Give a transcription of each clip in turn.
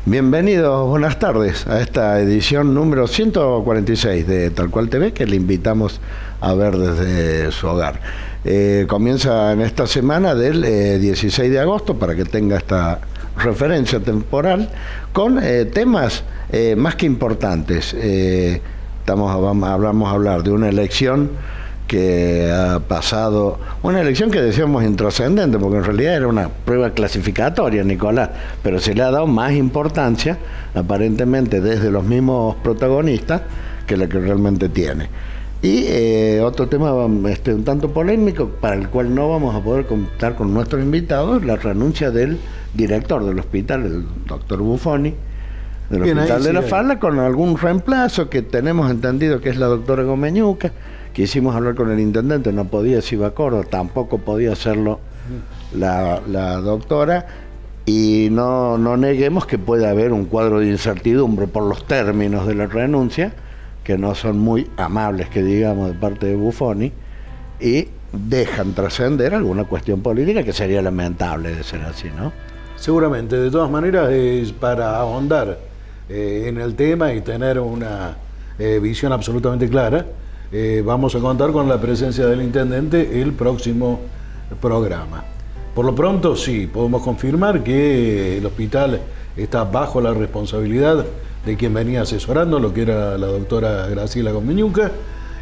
Bienvenidos, buenas tardes a esta edición número 146 de Tal Cual TV, que le invitamos a ver desde su hogar. Comienza en esta semana del 16 de agosto, para que tenga esta referencia temporal, con temas más que importantes. Vamos a hablar de una elección que ha pasado, una elección que decíamos intrascendente, porque en realidad era una prueba clasificatoria, Nicolás, pero se le ha dado más importancia, aparentemente desde los mismos protagonistas, que la que realmente tiene. Y otro tema un tanto polémico, para el cual no vamos a poder contar con nuestros invitados, la renuncia del director del hospital, el doctor Buffoni, del Hospital de la Falda, con algún reemplazo que tenemos entendido que es la doctora Gomeñuca. Quisimos hablar con el intendente, no podía, se iba a Córdoba, tampoco podía hacerlo la doctora, y no neguemos que puede haber un cuadro de incertidumbre por los términos de la renuncia, que no son muy amables, que digamos, de parte de Buffoni, y dejan trascender alguna cuestión política que sería lamentable de ser así, ¿no? Seguramente. De todas maneras, es para ahondar en el tema y tener una visión absolutamente clara. Vamos a contar con la presencia del intendente el próximo programa. Por lo pronto, sí, podemos confirmar que el hospital está bajo la responsabilidad de quien venía asesorando, lo que era la doctora Graciela Gomeñuca,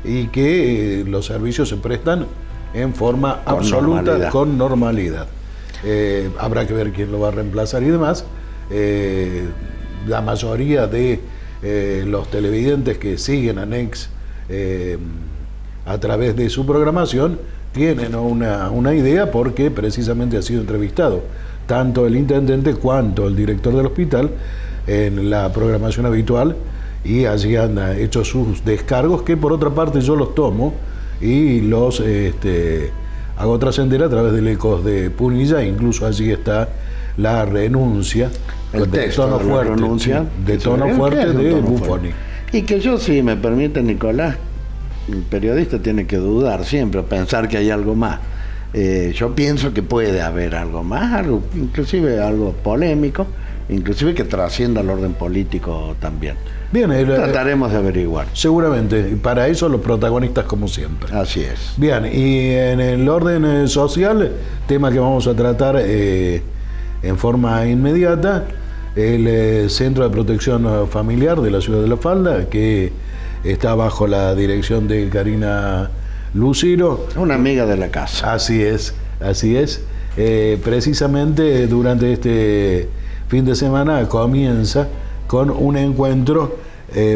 y que los servicios se prestan en forma absoluta, con normalidad. Habrá que ver quién lo va a reemplazar y demás. La mayoría de los televidentes que siguen a NEX a través de su programación tienen una idea, porque precisamente ha sido entrevistado tanto el intendente cuanto el director del hospital en la programación habitual, y allí han hecho sus descargos, que por otra parte yo los tomo y los hago trascender a través del Ecos de Punilla. Incluso allí está la renuncia, el texto de tono fuerte de Buffoni. Y que yo, si me permite, Nicolás, el periodista tiene que dudar siempre, pensar que hay algo más. Yo pienso que puede haber algo más, inclusive algo polémico, inclusive que trascienda al orden político también. Bien, trataremos de averiguar. Seguramente, y para eso los protagonistas como siempre. Así es. Bien, y en el orden social, tema que vamos a tratar en forma inmediata, el Centro de Protección Familiar de la Ciudad de La Falda, que está bajo la dirección de Karina Lucero. Una amiga de la casa. Así es, así es. Precisamente durante este fin de semana comienza con un encuentro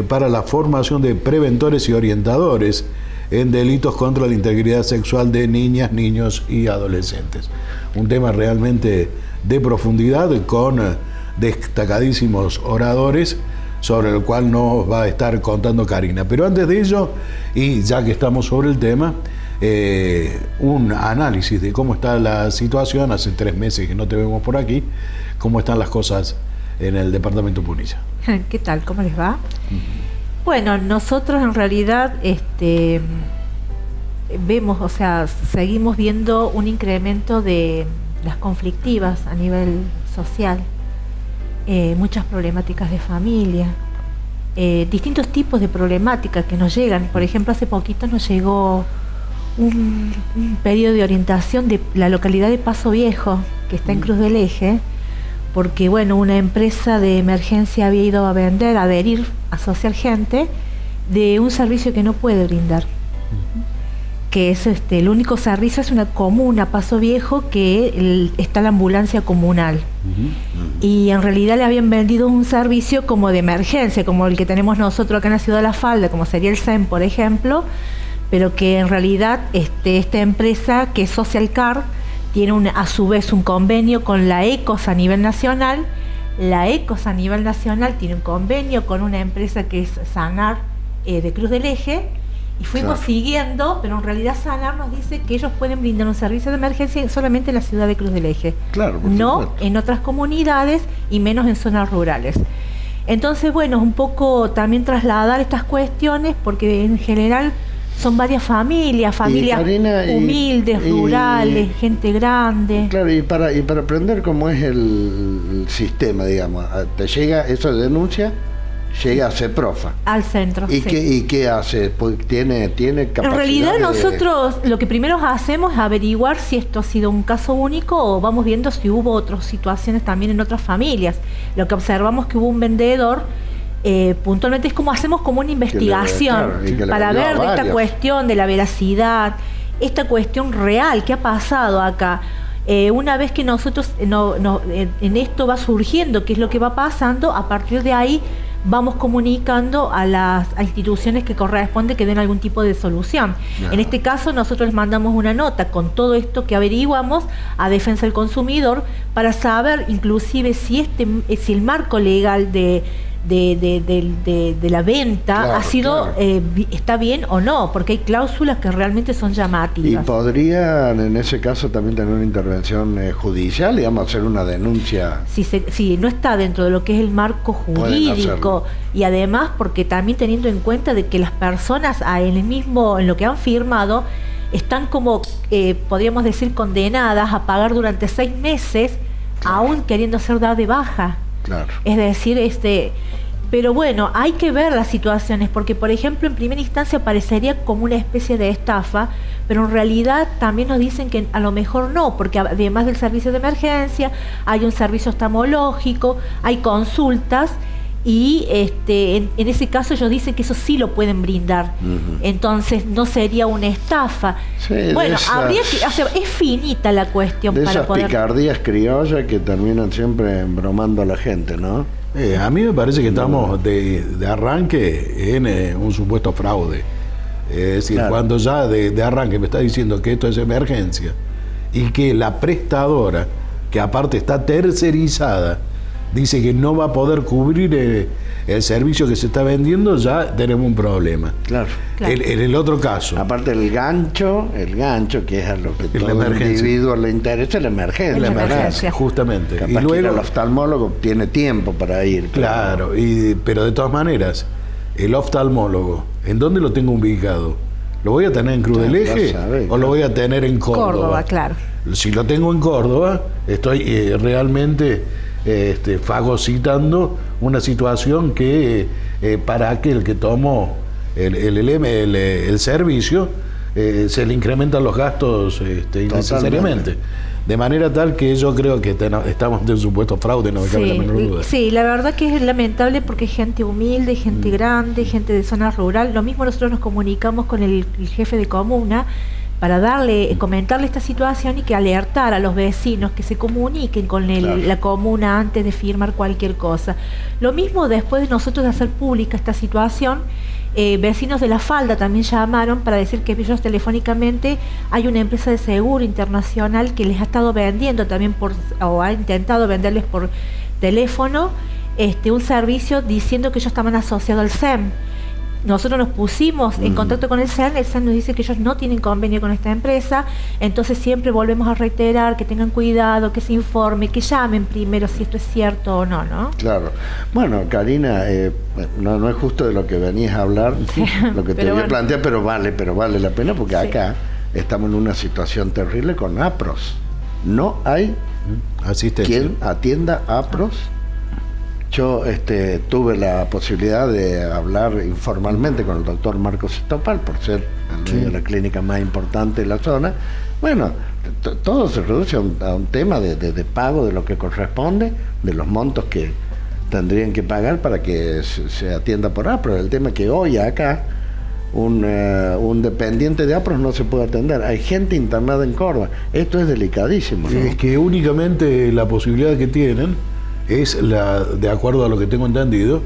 para la formación de preventores y orientadores en delitos contra la integridad sexual de niñas, niños y adolescentes. Un tema realmente de profundidad, con destacadísimos oradores, sobre el cual nos va a estar contando Karina. Pero antes de ello, y ya que estamos sobre el tema, un análisis de cómo está la situación. Hace 3 meses que no te vemos por aquí. ¿Cómo están las cosas en el departamento Punilla? ¿Qué tal? ¿Cómo les va? Bueno, nosotros en realidad vemos, o sea, seguimos viendo un incremento de las conflictivas a nivel social, muchas problemáticas de familia, distintos tipos de problemáticas que nos llegan. Por ejemplo, hace poquito nos llegó un pedido de orientación de la localidad de Paso Viejo, que está en Cruz del Eje, porque bueno, una empresa de emergencia había ido a adherir, asociar gente de un servicio que no puede brindar, que es el único servicio es una comuna, Paso Viejo, que está la ambulancia comunal. Y en realidad le habían vendido un servicio como de emergencia, como el que tenemos nosotros acá en la Ciudad de La Falda, como sería el SEM, por ejemplo, pero que en realidad esta empresa, que es Social Car, tiene a su vez un convenio con la ECOS a nivel nacional. La ECOS a nivel nacional tiene un convenio con una empresa que es Sanar, de Cruz del Eje, y fuimos siguiendo, pero en realidad Sanar nos dice que ellos pueden brindar un servicio de emergencia solamente en la ciudad de Cruz del Eje, no en otras comunidades y menos en zonas rurales. Entonces, bueno, un poco también trasladar estas cuestiones, porque en general son varias familias Karina, humildes, rurales, gente grande. Claro, y para aprender cómo es el sistema, digamos, te llega esa denuncia, llega a CEPROFA. Al centro, ¿Y sí. qué hace? Pues tiene capacidad. En realidad nosotros lo que primero hacemos es averiguar si esto ha sido un caso único o vamos viendo si hubo otras situaciones también en otras familias. Lo que observamos que hubo un vendedor, puntualmente es como hacemos como una investigación para ver de esta cuestión de la veracidad, esta cuestión real, qué ha pasado acá. Una vez que nosotros en esto va surgiendo qué es lo que va pasando, a partir de ahí vamos comunicando a las instituciones que corresponde que den algún tipo de solución. Ajá. En este caso nosotros les mandamos una nota con todo esto que averiguamos a Defensa del Consumidor para saber inclusive si el marco legal de la venta ha sido está bien o no, porque hay cláusulas que realmente son llamativas. ¿Y podrían en ese caso también tener una intervención judicial, digamos, hacer una denuncia? Si no está dentro de lo que es el marco jurídico, y además porque también teniendo en cuenta de que las personas en lo que han firmado están como podríamos decir condenadas a pagar durante 6 meses, aún queriendo ser dadas de baja. Claro. Es decir, pero bueno, hay que ver las situaciones, porque por ejemplo en primera instancia parecería como una especie de estafa, pero en realidad también nos dicen que a lo mejor no, porque además del servicio de emergencia, hay un servicio oftalmológico, hay consultas, y en ese caso ellos dicen que eso sí lo pueden brindar. Entonces no sería una estafa. Sí, bueno, habría que, es finita la cuestión de para esas poder... picardías criollas que terminan siempre embromando a la gente, ¿no? A mí me parece que estamos de arranque en un supuesto fraude. Es decir, cuando ya de arranque me está diciendo que esto es emergencia y que la prestadora, que aparte está tercerizada, dice que no va a poder cubrir el servicio que se está vendiendo, ya tenemos un problema. Claro. En el otro caso. Aparte el gancho, que es a lo que todo el individuo le interesa, la emergencia. Justamente. Capaz y luego que el oftalmólogo tiene tiempo para ir. Claro, pero de todas maneras, el oftalmólogo, ¿en dónde lo tengo ubicado? ¿Lo voy a tener en Cruz del Eje o lo voy a tener en Córdoba? Córdoba, claro. Si lo tengo en Córdoba, estoy realmente fagocitando una situación que para aquel que tomó el servicio se le incrementan los gastos innecesariamente. De manera tal que yo creo que estamos de un supuesto fraude, no me cabe la menor duda. Sí, la verdad que es lamentable porque es gente humilde, gente grande, gente de zona rural. Lo mismo nosotros nos comunicamos con el jefe de comuna para comentarle esta situación y que alertar a los vecinos que se comuniquen con la comuna antes de firmar cualquier cosa. Lo mismo después de nosotros de hacer pública esta situación, vecinos de La Falda también llamaron para decir que ellos telefónicamente hay una empresa de seguro internacional que les ha estado vendiendo también o ha intentado venderles por teléfono un servicio diciendo que ellos estaban asociados al SEM. Nosotros nos pusimos en contacto con el SEM nos dice que ellos no tienen convenio con esta empresa, entonces siempre volvemos a reiterar que tengan cuidado, que se informe, que llamen primero si esto es cierto o no, ¿no? Claro. Bueno, Karina, no es justo de lo que venías a hablar, lo que te voy a plantear, pero vale la pena porque acá estamos en una situación terrible con APROS. No hay quien atienda APROS. Yo duve la posibilidad de hablar informalmente con el doctor Marcos Estopal, por ser la clínica más importante de la zona. Bueno, todo se reduce a un tema de pago de lo que corresponde, de los montos que tendrían que pagar para que se atienda por APROS. El tema es que hoy acá un dependiente de APROS no se puede atender. Hay gente internada en Córdoba. Esto es delicadísimo, ¿no? Es que únicamente la posibilidad que tienen es de acuerdo a lo que tengo entendido,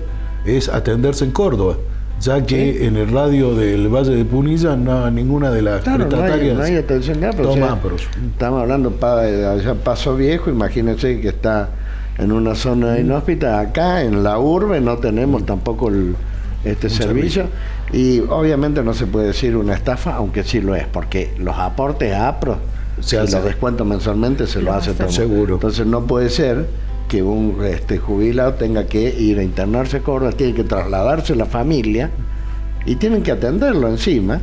es atenderse en Córdoba, ya que en el radio del Valle de Punilla ninguna de las prestatarias no hay atención de APROS. Toma APROS. Estamos hablando de allá Paso Viejo, imagínense que está en una zona inhóspita. Acá en la urbe no tenemos tampoco este servicio, y obviamente no se puede decir una estafa, aunque sí lo es, porque los aportes a APROS y los descuentos mensualmente se lo hace todo. Seguro. Entonces no puede ser que un jubilado tenga que ir a internarse a Córdoba, tiene que trasladarse la familia y tienen que atenderlo encima,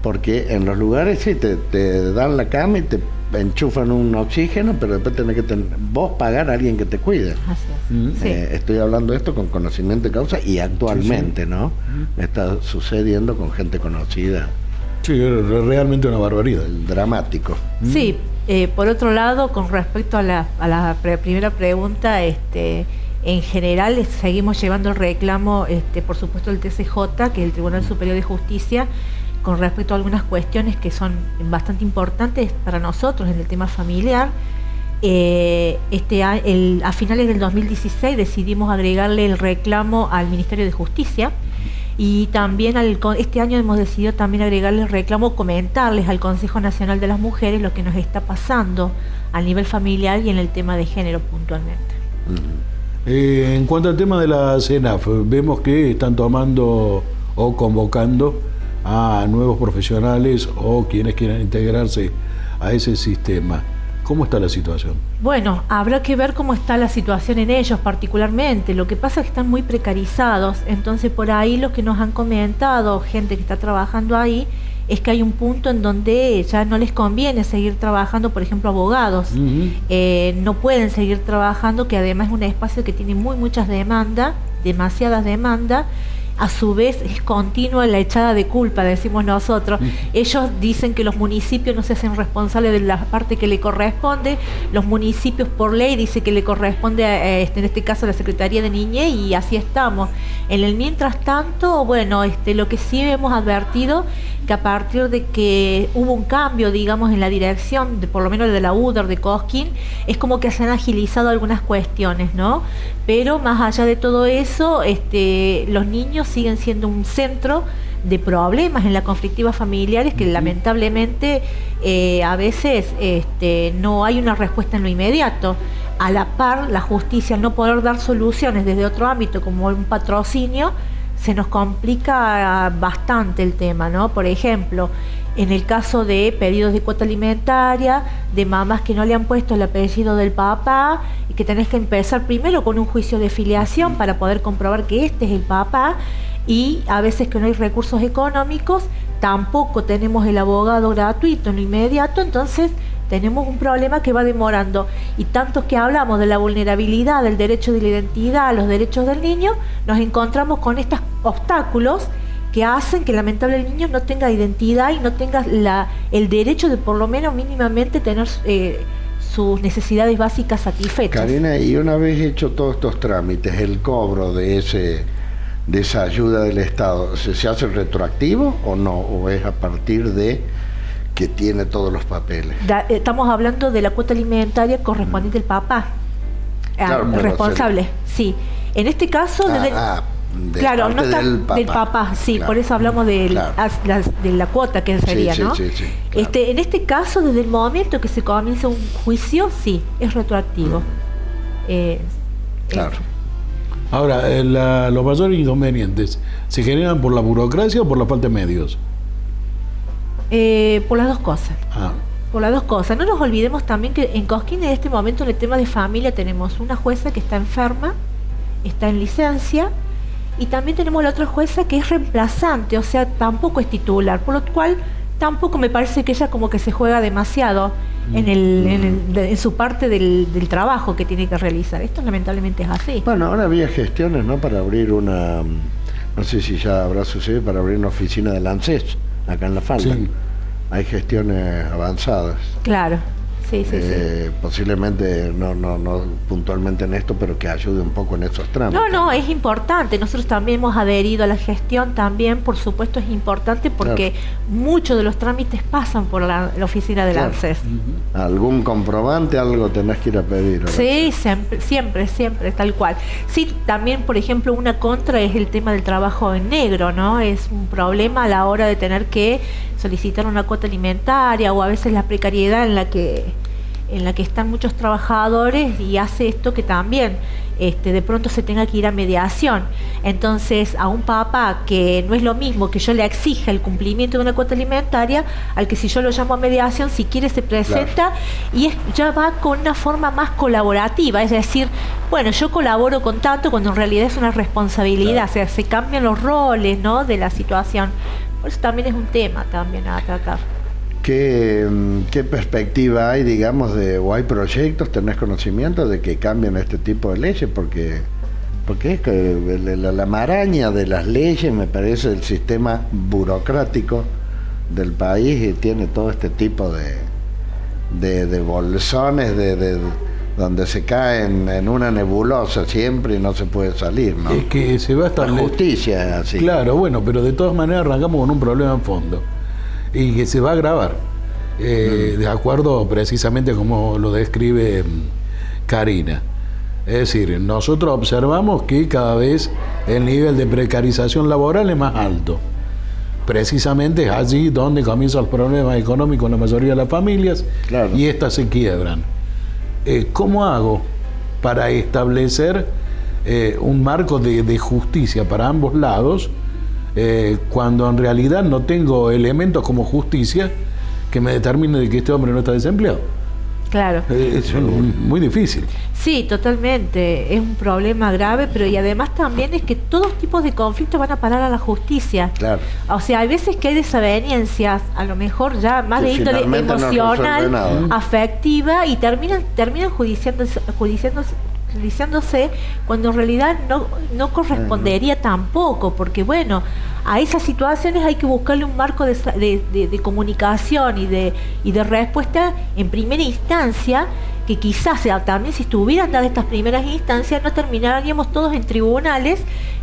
porque en los lugares sí te dan la cama y te enchufan un oxígeno, pero después tenés que vos pagar a alguien que te cuide. Así es. Sí. Estoy hablando de esto con conocimiento de causa y actualmente, ¿no? Está sucediendo con gente conocida. Sí, realmente una barbaridad. Dramático. Sí, por otro lado, con respecto a la primera pregunta, en general seguimos llevando el reclamo, por supuesto, del TCJ, que es el Tribunal Superior de Justicia, con respecto a algunas cuestiones que son bastante importantes para nosotros en el tema familiar. A finales del 2016 decidimos agregarle el reclamo al Ministerio de Justicia, y también este año hemos decidido también agregarle el reclamo, comentarles al Consejo Nacional de las Mujeres lo que nos está pasando a nivel familiar y en el tema de género puntualmente. En cuanto al tema de la CENAF, vemos que están tomando o convocando a nuevos profesionales o quienes quieran integrarse a ese sistema. ¿Cómo está la situación? Bueno, habrá que ver cómo está la situación en ellos particularmente. Lo que pasa es que están muy precarizados, entonces por ahí lo que nos han comentado gente que está trabajando ahí es que hay un punto en donde ya no les conviene seguir trabajando, por ejemplo, abogados. No pueden seguir trabajando, que además es un espacio que tiene muchas demandas, demasiadas demandas. A su vez es continua la echada de culpa, decimos nosotros. Ellos dicen que los municipios no se hacen responsables de la parte que le corresponde. Los municipios por ley dicen que le corresponde en este caso a la Secretaría de Niñez, y así estamos. En el mientras tanto, bueno, lo que sí hemos advertido, que a partir de que hubo un cambio, digamos, en la dirección, por lo menos de la UDER de Cosquín, es como que se han agilizado algunas cuestiones, ¿no? Pero más allá de todo eso, los niños siguen siendo un centro de problemas en las conflictivas familiares que lamentablemente a veces no hay una respuesta en lo inmediato. A la par, la justicia, al no poder dar soluciones desde otro ámbito como un patrocinio, se nos complica bastante el tema, ¿no? Por ejemplo, en el caso de pedidos de cuota alimentaria, de mamás que no le han puesto el apellido del papá, y que tenés que empezar primero con un juicio de filiación para poder comprobar que este es el papá, y a veces que no hay recursos económicos, tampoco tenemos el abogado gratuito en lo inmediato, entonces tenemos un problema que va demorando. Y tanto que hablamos de la vulnerabilidad, del derecho de la identidad, los derechos del niño, nos encontramos con estos obstáculos que hacen que lamentablemente el niño no tenga identidad y no tenga el derecho de por lo menos mínimamente tener sus necesidades básicas satisfechas. Karina, y una vez hecho todos estos trámites, el cobro de esa ayuda del Estado, ¿se hace retroactivo o no? ¿O es a partir de que tiene todos los papeles? Estamos hablando de la cuota alimentaria correspondiente al papá, claro, responsable, sí. En este caso, claro, no está del papá, sí, claro. Por eso hablamos de la cuota que sería, ¿no? Sí, claro. En este caso, desde el momento que se comienza un juicio, sí, es retroactivo. Claro. Ahora, los mayores inconvenientes, ¿se generan por la burocracia o por la falta de medios? Por las dos cosas. Por las dos cosas. No nos olvidemos también que en Cosquín en este momento en el tema de familia tenemos una jueza que está enferma, está en licencia, y también tenemos la otra jueza que es reemplazante, o sea, tampoco es titular, por lo cual tampoco me parece que ella como que se juega demasiado en su parte del trabajo que tiene que realizar. Esto lamentablemente es así. Bueno, ahora había gestiones, ¿no?, para abrir no sé si ya habrá sucedido, para abrir una oficina del ANSES acá en La Falda. Sí. Hay gestiones avanzadas. Claro, sí. Posiblemente no puntualmente en esto, pero que ayude un poco en esos trámites. No, es importante. Nosotros también hemos adherido a la gestión, también, por supuesto, es importante porque muchos de los trámites pasan por la oficina del ANSES. ¿Algún comprobante, algo tenés que ir a pedir? Sí, siempre, tal cual. Sí, también, por ejemplo, una contra es el tema del trabajo en negro, ¿no? Es un problema a la hora de tener que solicitar una cuota alimentaria, o a veces la precariedad en la que están muchos trabajadores, y hace esto que también de pronto se tenga que ir a mediación. Entonces, a un papá, que no es lo mismo que yo le exija el cumplimiento de una cuota alimentaria, al que si yo lo llamo a mediación, si quiere se presenta, y ya va con una forma más colaborativa, es decir, bueno, yo colaboro con tanto, cuando en realidad es una responsabilidad, o sea, se cambian los roles, ¿no?, de la situación. Por eso también es un tema también a tratar. ¿Qué perspectiva hay, digamos, o hay proyectos, tenés conocimiento de que cambien este tipo de leyes? Porque es que la maraña de las leyes, me parece, el sistema burocrático del país, y tiene todo este tipo de bolsones donde se caen en una nebulosa siempre y no se puede salir, ¿no? Es que se va a estar... La justicia es así. Claro, bueno, pero de todas maneras arrancamos con un problema en fondo y que se va a agravar, de acuerdo precisamente como lo describe Karina. Es decir, nosotros observamos que cada vez el nivel de precarización laboral es más alto. Precisamente es allí donde comienzan los problemas económicos en la mayoría de las familias, claro, y estas se quiebran. ¿Cómo hago para establecer un marco de justicia para ambos lados cuando en realidad no tengo elementos como justicia que me determine de que este hombre no está desempleado? Claro. Es muy difícil. Sí, totalmente. Es un problema grave, pero y además también es que todos tipos de conflictos van a parar a la justicia. Claro. O sea, hay veces que hay desavenencias, a lo mejor ya más de índole emocional, afectiva, y terminan judiciándose cuando en realidad no correspondería tampoco, porque bueno, a esas situaciones hay que buscarle un marco de comunicación y de respuesta en primera instancia, que quizás también si estuvieran dadas estas primeras instancias no terminaríamos todos en tribunales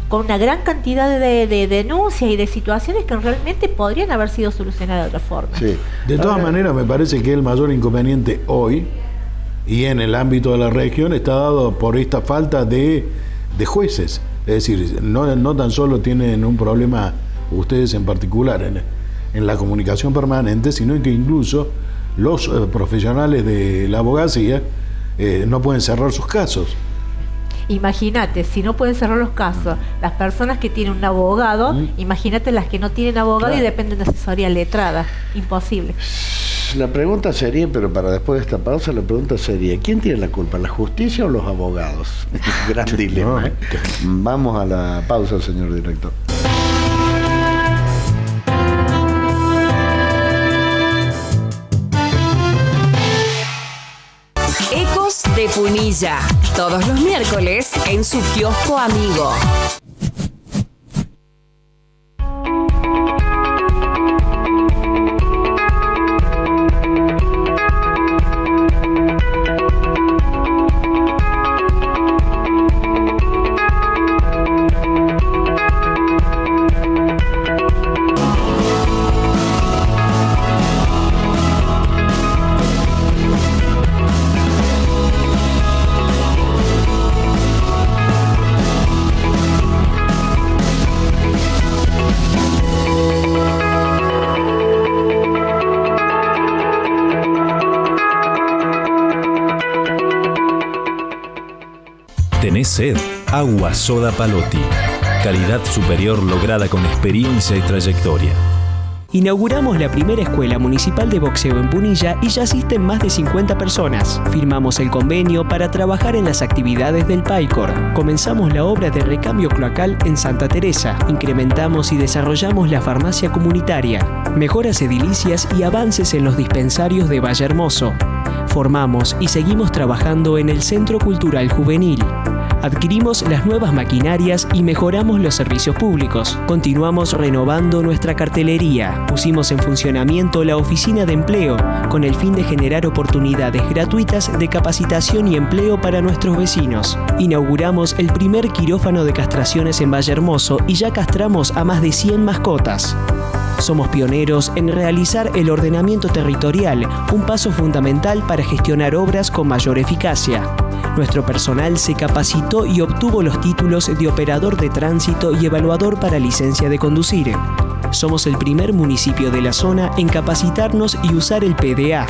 con una gran cantidad de denuncias y de situaciones que realmente podrían haber sido solucionadas de otra forma. Sí. De todas maneras, me parece que el mayor inconveniente hoy y en el ámbito de la región está dado por esta falta de jueces. Es decir, no tan solo tienen un problema ustedes en particular en la comunicación permanente, sino que incluso los profesionales de la abogacía no pueden cerrar sus casos. Imagínate, si no pueden cerrar los casos, las personas que tienen un abogado, imagínate las que no tienen abogado, claro, y dependen de asesoría letrada. Imposible. La pregunta sería, pero para después de esta pausa, la pregunta sería, ¿quién tiene la culpa, la justicia o los abogados? Gran dilema. Vamos a la pausa, señor director. Ecos de Punilla, todos los miércoles en su kiosco amigo. ¿Tenés sed? Agua Soda Palotti. Calidad superior lograda con experiencia y trayectoria. Inauguramos la primera escuela municipal de boxeo en Punilla y ya asisten más de 50 personas. Firmamos el convenio para trabajar en las actividades del PAICOR. Comenzamos la obra de recambio cloacal en Santa Teresa. Incrementamos y desarrollamos la farmacia comunitaria. Mejoras edilicias y avances en los dispensarios de Valle Hermoso. Formamos y seguimos trabajando en el Centro Cultural Juvenil. Adquirimos las nuevas maquinarias y mejoramos los servicios públicos. Continuamos renovando nuestra cartelería. Pusimos en funcionamiento la oficina de empleo con el fin de generar oportunidades gratuitas de capacitación y empleo para nuestros vecinos. Inauguramos el primer quirófano de castraciones en Valle Hermoso y ya castramos a más de 100 mascotas. Somos pioneros en realizar el ordenamiento territorial, un paso fundamental para gestionar obras con mayor eficacia. Nuestro personal se capacitó y obtuvo los títulos de operador de tránsito y evaluador para licencia de conducir. Somos el primer municipio de la zona en capacitarnos y usar el PDA.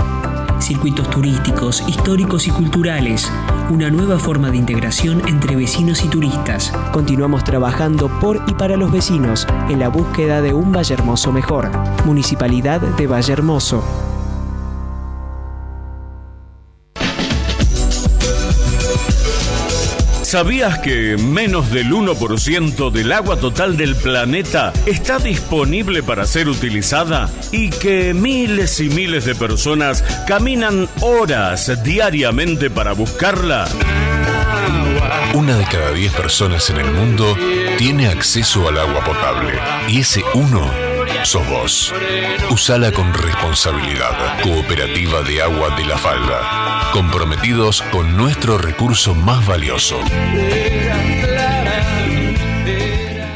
Circuitos turísticos, históricos y culturales. Una nueva forma de integración entre vecinos y turistas. Continuamos trabajando por y para los vecinos en la búsqueda de un Valle Hermoso mejor. Municipalidad de Valle Hermoso. ¿Sabías que menos del 1% del agua total del planeta está disponible para ser utilizada? Y que miles y miles de personas caminan horas diariamente para buscarla. 1 de cada 10 personas en el mundo tiene acceso al agua potable. Y ese 1 sos vos. Usala con responsabilidad. Cooperativa de Agua de la Falda. Comprometidos con nuestro recurso más valioso.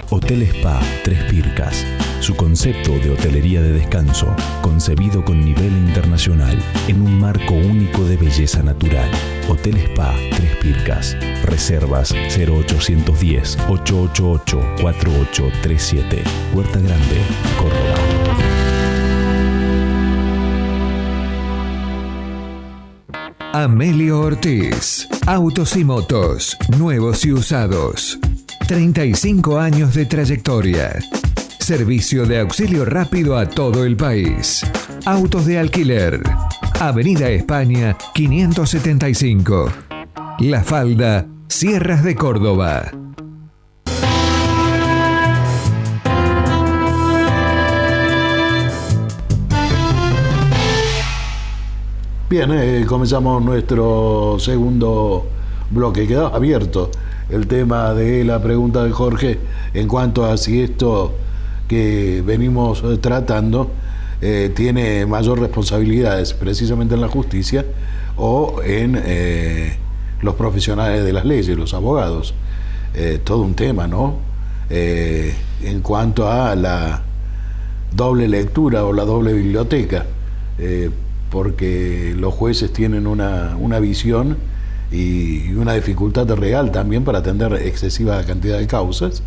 Hotel Spa Tres Pircas. Su concepto de hotelería de descanso, concebido con nivel internacional, en un marco único de belleza natural. Hotel Spa Tres Pircas. Reservas 0810-888-4837. Huerta Grande, Córdoba. Amelio Ortiz. Autos y motos, nuevos y usados. 35 años de trayectoria. Servicio de auxilio rápido a todo el país. Autos de alquiler. Avenida España 575. La Falda, Sierras de Córdoba. Bien, comenzamos nuestro segundo bloque. Quedó abierto el tema de la pregunta de Jorge en cuanto a si esto que venimos tratando tiene mayor responsabilidades precisamente en la justicia o en los profesionales de las leyes, los abogados. Todo un tema, ¿no? En cuanto a la doble lectura o la doble biblioteca, porque los jueces tienen una visión y una dificultad real también para atender excesiva cantidad de causas,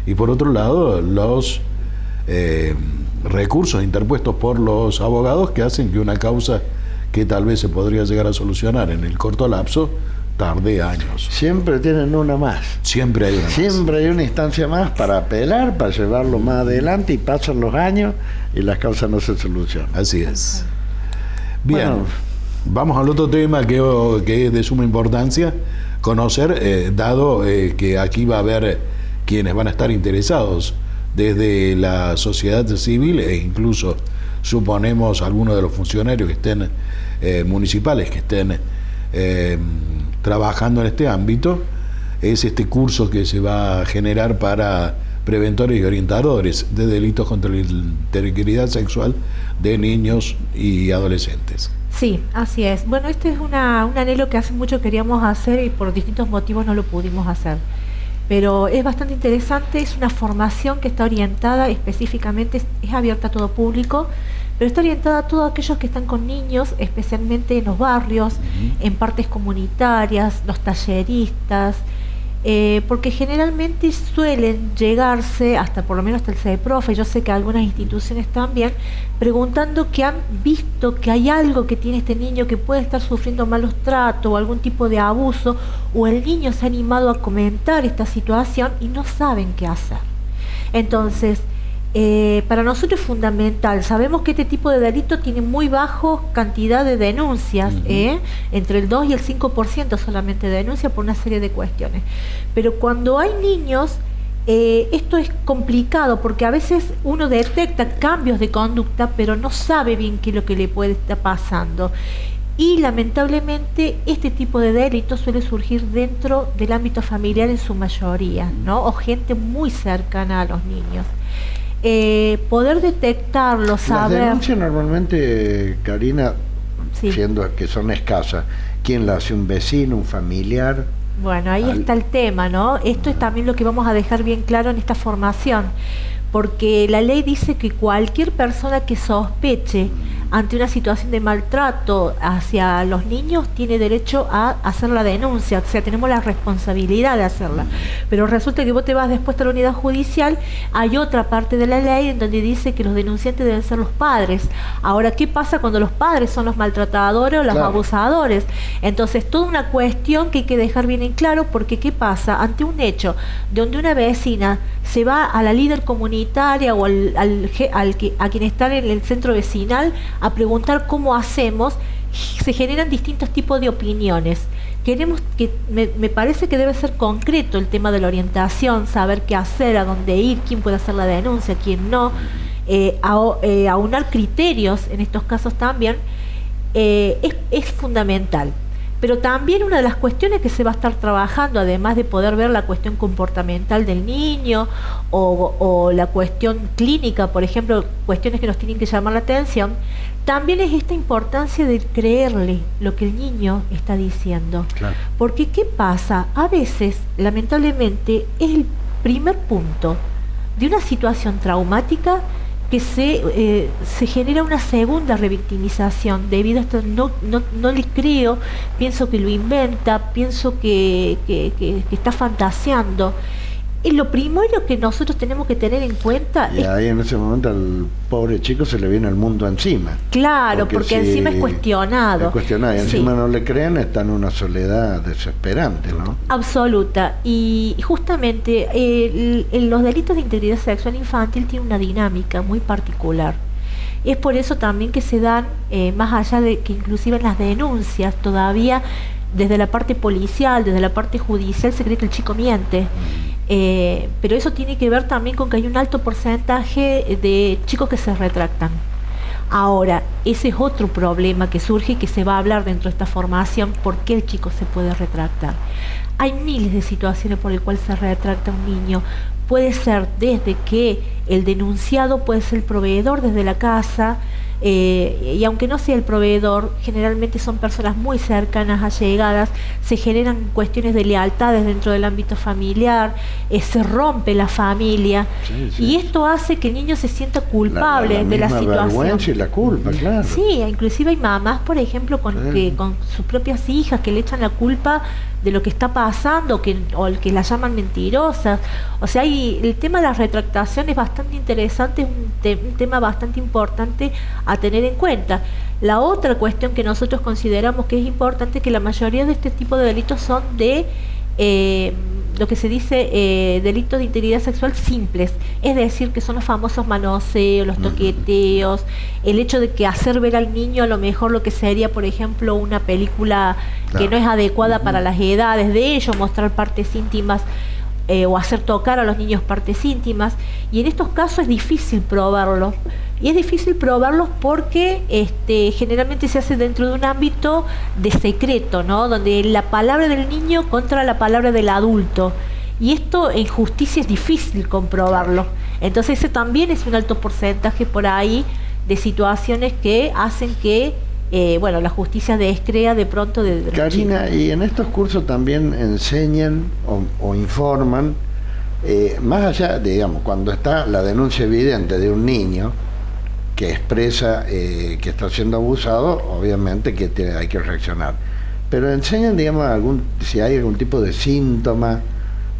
y por otro lado los recursos interpuestos por los abogados que hacen que una causa que tal vez se podría llegar a solucionar en el corto lapso tarde años. Siempre tienen una más. Siempre hay una más. Siempre hay una instancia más para apelar, para llevarlo más adelante, y pasan los años y las causas no se solucionan. Así es. Bien, bueno, vamos al otro tema que es de suma importancia conocer, dado que aquí va a haber quienes van a estar interesados desde la sociedad civil e incluso suponemos algunos de los funcionarios que estén municipales que estén trabajando en este ámbito. Es este curso que se va a generar para preventores y orientadores de delitos contra la integridad sexual de niños y adolescentes. Sí, así es. Bueno, este es un anhelo que hace mucho queríamos hacer y por distintos motivos no lo pudimos hacer. Pero es bastante interesante, es una formación que está orientada específicamente, es abierta a todo público, pero está orientada a todos aquellos que están con niños, especialmente en los barrios, en partes comunitarias, los talleristas, porque generalmente suelen llegarse, hasta por lo menos hasta el CEPROFE, yo sé que algunas instituciones también, preguntando que han visto que hay algo que tiene este niño que puede estar sufriendo malos tratos o algún tipo de abuso, o el niño se ha animado a comentar esta situación y no saben qué hacer. Entonces, para nosotros es fundamental. Sabemos que este tipo de delito tiene muy baja cantidad de denuncias, entre el 2 y el 5% solamente de denuncias por una serie de cuestiones. Pero cuando hay niños, esto es complicado porque a veces uno detecta cambios de conducta, pero no sabe bien qué es lo que le puede estar pasando. Y lamentablemente este tipo de delitos suele surgir dentro del ámbito familiar en su mayoría, ¿no? O gente muy cercana a los niños. Poder detectarlo, saber... Las denuncias normalmente, Karina, sí, siendo que son escasas, ¿quién la hace? ¿Un vecino, un familiar? Bueno, ahí está el tema, ¿no? Esto es también lo que vamos a dejar bien claro en esta formación, porque la ley dice que cualquier persona que sospeche ante una situación de maltrato hacia los niños tiene derecho a hacer la denuncia, o sea, tenemos la responsabilidad de hacerla. Pero resulta que vos te vas después a la unidad judicial, hay otra parte de la ley en donde dice que los denunciantes deben ser los padres. Ahora, ¿qué pasa cuando los padres son los maltratadores o los abusadores? Entonces, toda una cuestión que hay que dejar bien en claro, porque ¿qué pasa? Ante un hecho donde una vecina se va a la líder comunitaria o a quien está en el centro vecinal a preguntar cómo hacemos, se generan distintos tipos de opiniones. queremos que, me parece que debe ser concreto el tema de la orientación, saber qué hacer, a dónde ir, quién puede hacer la denuncia, quién no, aunar criterios en estos casos también, es fundamental. Pero también una de las cuestiones que se va a estar trabajando, además de poder ver la cuestión comportamental del niño o la cuestión clínica, por ejemplo, cuestiones que nos tienen que llamar la atención, también es esta importancia de creerle lo que el niño está diciendo. Claro. Porque ¿qué pasa? A veces, lamentablemente, es el primer punto de una situación traumática que se genera una segunda revictimización debido a esto. No le creo, pienso que lo inventa, pienso que está fantaseando. Y lo primero que nosotros tenemos que tener en cuenta y ahí en ese momento al pobre chico se le viene el mundo encima. Claro, porque encima es cuestionado. Es cuestionado y encima no le creen, está en una soledad desesperante, ¿no? Absoluta. Y justamente los delitos de integridad sexual infantil tienen una dinámica muy particular. Es por eso también que se dan, más allá de que inclusive en las denuncias todavía desde la parte policial, desde la parte judicial se cree que el chico miente. Pero eso tiene que ver también con que hay un alto porcentaje de chicos que se retractan. Ahora, ese es otro problema que surge y que se va a hablar dentro de esta formación, por qué el chico se puede retractar. Hay miles de situaciones por las cuales se retracta un niño. Puede ser desde que el denunciado puede ser el proveedor desde la casa, y aunque no sea el proveedor, generalmente son personas muy cercanas, allegadas, se generan cuestiones de lealtades dentro del ámbito familiar, se rompe la familia, y esto hace que el niño se sienta culpable de la situación. La vergüenza y la culpa, claro. Sí, inclusive hay mamás, por ejemplo, con sus propias hijas que le echan la culpa de lo que está pasando, o el que la llaman mentirosas. O sea, el tema de la retractación es bastante interesante, es un tema bastante importante a tener en cuenta. La otra cuestión que nosotros consideramos que es importante es que la mayoría de este tipo de delitos son de lo que se dice delitos de integridad sexual simples, es decir, que son los famosos manoseos, los toqueteos, el hecho de que hacer ver al niño a lo mejor lo que sería, por ejemplo, una película que no es adecuada para las edades de ellos, mostrar partes íntimas o hacer tocar a los niños partes íntimas, y en estos casos es difícil probarlo. Y es difícil probarlos porque generalmente se hace dentro de un ámbito de secreto, ¿no? Donde la palabra del niño contra la palabra del adulto. Y esto en justicia es difícil comprobarlo. Entonces ese también es un alto porcentaje por ahí de situaciones que hacen que la justicia descrea de pronto de Karina, y en estos cursos también enseñan o informan, más allá, digamos, cuando está la denuncia evidente de un niño que expresa que está siendo abusado, obviamente que hay que reaccionar. Pero enseñan, digamos, si hay algún tipo de síntoma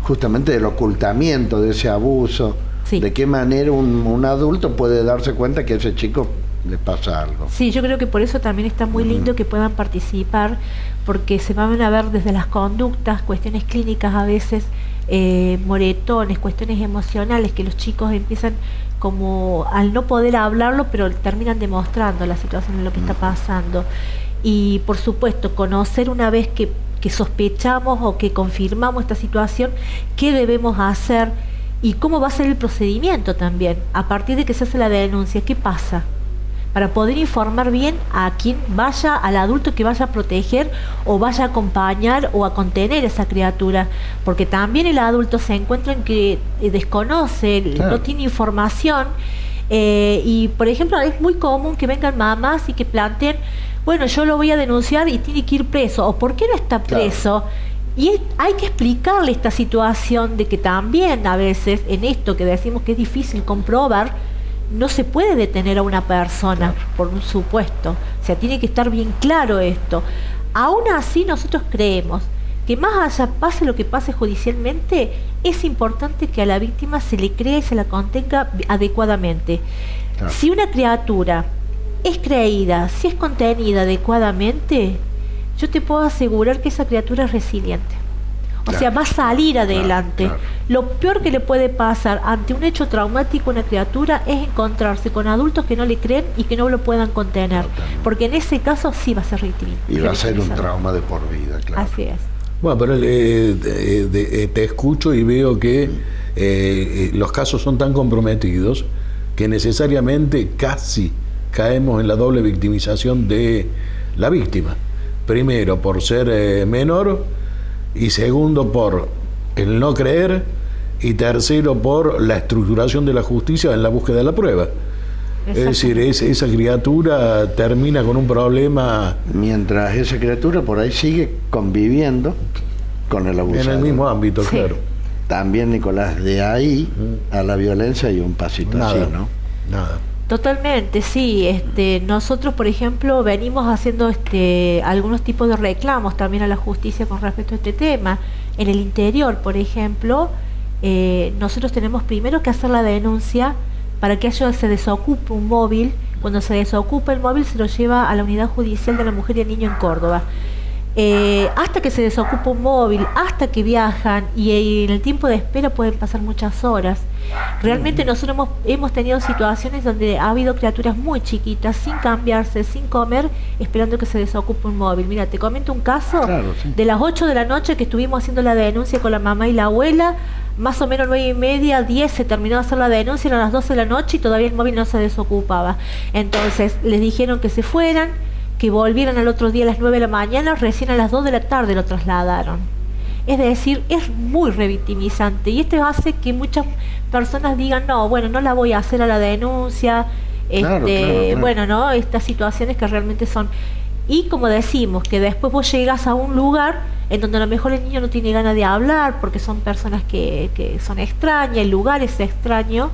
justamente del ocultamiento de ese abuso, de qué manera un adulto puede darse cuenta que a ese chico le pasa algo. Sí, yo creo que por eso también está muy lindo que puedan participar, porque se van a ver desde las conductas, cuestiones clínicas a veces, moretones, cuestiones emocionales que los chicos empiezan como al no poder hablarlo, pero terminan demostrando la situación en lo que está pasando. Y por supuesto, conocer una vez que sospechamos o que confirmamos esta situación, qué debemos hacer y cómo va a ser el procedimiento también, a partir de que se hace la denuncia, qué pasa, para poder informar bien a quien vaya, al adulto que vaya a proteger o vaya a acompañar o a contener esa criatura, porque también el adulto se encuentra en que desconoce, no tiene información, y por ejemplo es muy común que vengan mamás y que planteen, bueno, yo lo voy a denunciar y tiene que ir preso, o ¿por qué no está preso? Y hay que explicarle esta situación de que también a veces en esto que decimos que es difícil comprobar, no se puede detener a una persona por un supuesto. O sea, tiene que estar bien claro esto. Aún así, nosotros creemos que más allá pase lo que pase judicialmente, es importante que a la víctima se le crea y se la contenga adecuadamente. Si una criatura es creída, si es contenida adecuadamente, yo te puedo asegurar que esa criatura es resiliente. O sea, va a salir adelante. Claro. Lo peor que le puede pasar ante un hecho traumático a una criatura es encontrarse con adultos que no le creen y que no lo puedan contener. Porque en ese caso sí va a ser y va a ser un trauma de por vida, claro. Así es. Bueno, pero te escucho y veo que los casos son tan comprometidos que necesariamente casi caemos en la doble victimización de la víctima. Primero, por ser menor, y segundo, por el no creer, y tercero, por la estructuración de la justicia en la búsqueda de la prueba. Es decir, esa criatura termina con un problema. Mientras esa criatura por ahí sigue conviviendo con el abusador. En el mismo ámbito, sí. Claro. También, Nicolás, de ahí a la violencia hay un pasito nada, así, ¿no? Nada. Totalmente, sí. Nosotros, por ejemplo, venimos haciendo algunos tipos de reclamos también a la justicia con respecto a este tema. En el interior, por ejemplo, nosotros tenemos primero que hacer la denuncia para que se desocupe un móvil. Cuando se desocupa el móvil se lo lleva a la unidad judicial de la mujer y el niño en Córdoba. Hasta que se desocupa un móvil, hasta que viajan, y en el tiempo de espera pueden pasar muchas horas. Realmente nosotros hemos tenido situaciones donde ha habido criaturas muy chiquitas, sin cambiarse, sin comer, esperando que se desocupe un móvil. Mira, te comento un caso. Claro, sí. De las 8 de la noche que estuvimos haciendo la denuncia con la mamá y la abuela, más o menos 9:30, 10 se terminó de hacer la denuncia, eran las 12 de la noche y todavía el móvil no se desocupaba. Entonces les dijeron que se fueran, que volvieran al otro día a las 9 de la mañana, recién a las 2 de la tarde lo trasladaron. Es decir, es muy revictimizante, y esto hace que muchas personas digan, no, bueno, no la voy a hacer a la denuncia, Claro. bueno, no, estas situaciones que realmente son. Y como decimos, que después vos llegas a un lugar en donde a lo mejor el niño no tiene ganas de hablar porque son personas que son extrañas, el lugar es extraño,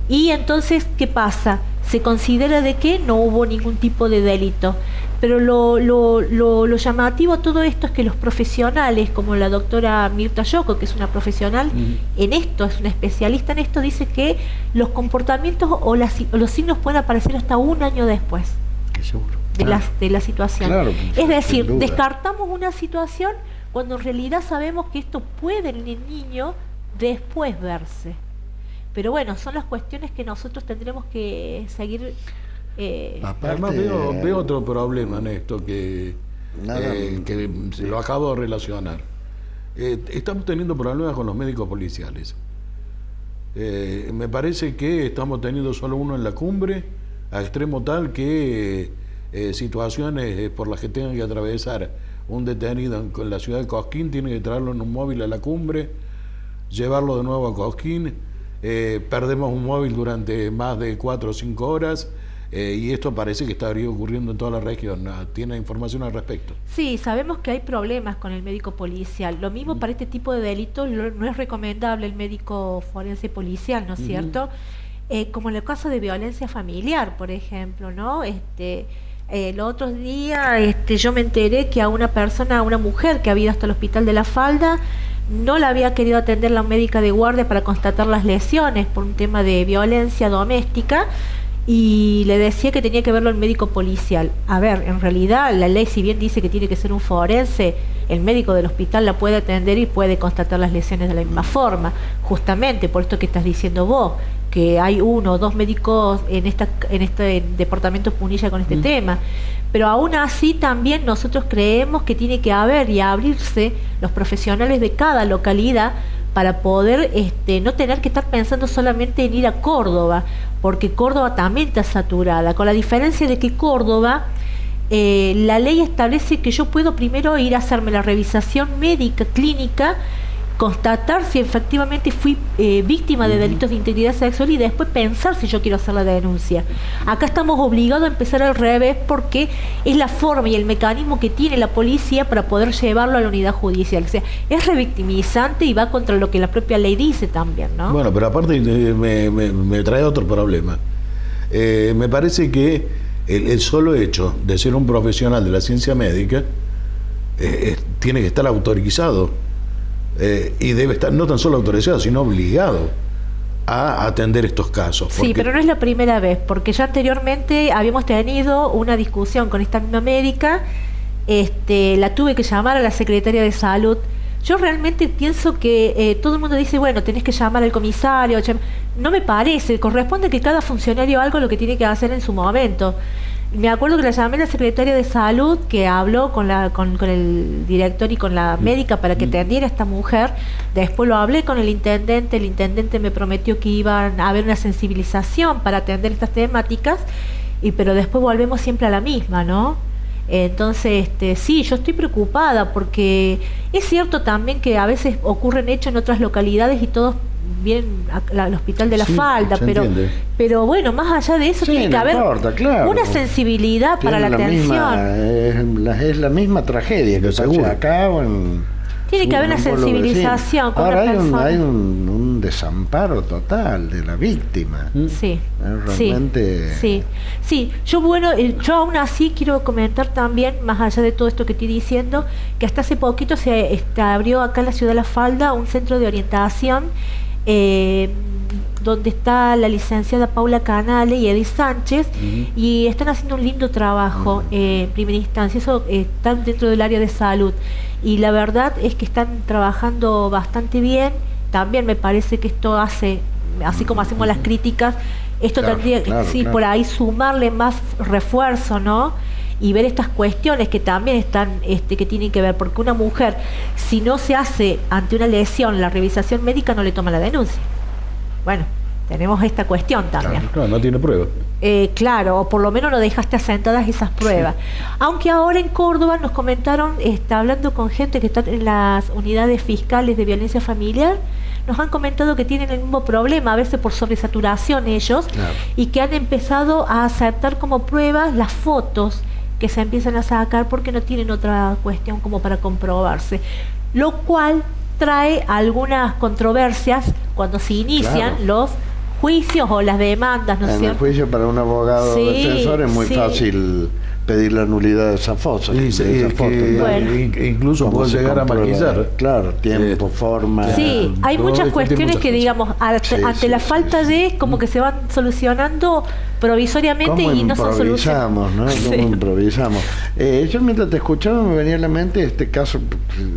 y entonces, ¿qué pasa? Se considera de que no hubo ningún tipo de delito. Pero lo llamativo a todo esto es que los profesionales, como la doctora Mirta Yocco, que es una profesional en esto, es una especialista en esto, dice que los comportamientos o los signos pueden aparecer hasta un año después de la situación. Claro, es decir, descartamos una situación cuando en realidad sabemos que esto puede en el niño después verse. Pero bueno, son las cuestiones que nosotros tendremos que seguir. Además veo otro problema en esto que lo acabo de relacionar. Estamos teniendo problemas con los médicos policiales. Me parece que estamos teniendo solo uno en la cumbre, a extremo tal que situaciones por las que tengan que atravesar un detenido en la ciudad de Cosquín, tiene que traerlo en un móvil a la cumbre, llevarlo de nuevo a Cosquín. Perdemos un móvil durante más de 4 o 5 horas, y esto parece que estaría ocurriendo en toda la región. ¿Tiene información al respecto? Sí, sabemos que hay problemas con el médico policial. Lo mismo para este tipo de delitos no es recomendable el médico forense policial, ¿no es cierto? Como en el caso de violencia familiar, por ejemplo, ¿no? Los otros días yo me enteré que a una mujer que había ido hasta el hospital de La Falda, no la había querido atender la médica de guardia para constatar las lesiones por un tema de violencia doméstica, y le decía que tenía que verlo el médico policial. A ver, en realidad la ley, si bien dice que tiene que ser un forense, el médico del hospital la puede atender y puede constatar las lesiones de la misma forma, justamente por esto que estás diciendo vos, que hay 1 o 2 médicos en este departamento Punilla con este tema. Pero aún así también nosotros creemos que tiene que haber y abrirse los profesionales de cada localidad para poder no tener que estar pensando solamente en ir a Córdoba, porque Córdoba también está saturada, con la diferencia de que Córdoba, la ley establece que yo puedo primero ir a hacerme la revisación médica, clínica, constatar si efectivamente fui víctima de delitos de integridad sexual y después pensar si yo quiero hacer la denuncia. Acá estamos obligados a empezar al revés, porque es la forma y el mecanismo que tiene la policía para poder llevarlo a la unidad judicial. O sea, es revictimizante y va contra lo que la propia ley dice también, ¿no? Bueno, pero aparte me trae otro problema. Me parece que el solo hecho de ser un profesional de la ciencia médica tiene que estar autorizado. Y debe estar no tan solo autorizado, sino obligado a atender estos casos. Sí, pero no es la primera vez, porque ya anteriormente habíamos tenido una discusión con esta misma médica. La tuve que llamar a la secretaria de Salud Yo realmente pienso que todo el mundo dice, bueno, tenés que llamar al comisario. No me parece, corresponde que cada funcionario haga lo que tiene que hacer en su momento. Me acuerdo que la llamé a la secretaria de salud, que habló con el director y con la médica para que atendiera a esta mujer. Después lo hablé con el intendente me prometió que iban a haber una sensibilización para atender estas temáticas, pero después volvemos siempre a la misma, ¿no? Entonces, sí, yo estoy preocupada porque es cierto también que a veces ocurren hechos en otras localidades y todos vienen al Hospital de la Falda, pero bueno, más allá de eso tiene que haber una sensibilidad para la atención. Es la misma tragedia que pasa acá o en... Tiene que haber una sensibilización con ahora la persona. Hay un desamparo total de la víctima. Sí. Realmente... Sí. Yo aún así quiero comentar también, más allá de todo esto que estoy diciendo, que hasta hace poquito se abrió acá en la ciudad de La Falda un centro de orientación donde está la licenciada Paula Canale y Edith Sánchez, y están haciendo un lindo trabajo en primera instancia. Eso están dentro del área de salud, y la verdad es que están trabajando bastante bien. También me parece que esto hace, así como hacemos las críticas, esto tendría por ahí sumarle más refuerzo, ¿no? Y ver estas cuestiones que también están, que tienen que ver, porque una mujer, si no se hace ante una lesión la revisación médica, no le toma la denuncia. Bueno, tenemos esta cuestión también. Claro, no tiene pruebas. Claro, o por lo menos no dejaste asentadas esas pruebas. Aunque ahora en Córdoba nos comentaron, hablando con gente que está en las unidades fiscales de violencia familiar, nos han comentado que tienen el mismo problema, a veces por sobresaturación ellos, y que han empezado a aceptar como pruebas las fotos que se empiezan a sacar porque no tienen otra cuestión como para comprobarse, lo cual trae algunas controversias cuando se inician los juicios o las demandas, ¿no es cierto? En el juicio para un abogado defensor es muy fácil pedir la nulidad de esa foto. Incluso puede llegar a maquillar. Claro, tiempo, forma. Sí, hay muchas cuestiones que, digamos, ante la falta de, como que se van solucionando provisoriamente y no son solucionados. ¿No? ¿Cómo improvisamos? Yo mientras te escuchaba me venía a la mente este caso,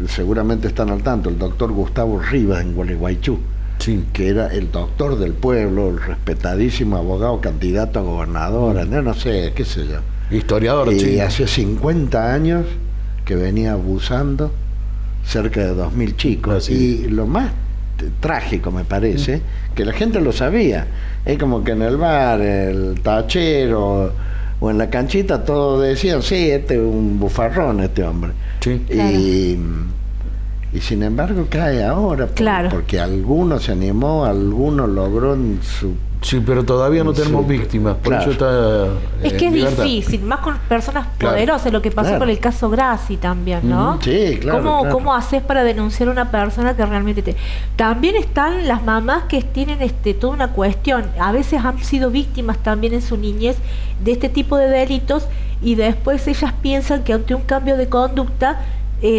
seguramente están al tanto, el doctor Gustavo Rivas en Gualeguaychú. Que era el doctor del pueblo, el respetadísimo abogado, candidato a gobernador, no sé, qué sé yo. Historiador, y hace 50 años que venía abusando cerca de 2.000 chicos. Y lo más trágico me parece, que la gente lo sabía. Es como que en el bar, el tachero o en la canchita todos decían, sí, este es un bufarrón, este hombre. Y sin embargo cae ahora, porque alguno se animó, alguno logró en su... Sí, pero todavía no tenemos víctimas, por eso está... es que es difícil, más con personas poderosas, lo que pasó con el caso Grassi también, ¿no? Sí, claro. ¿Cómo haces para denunciar a una persona que realmente te...? También están las mamás que tienen toda una cuestión, a veces han sido víctimas también en su niñez de este tipo de delitos, y después ellas piensan que ante un cambio de conducta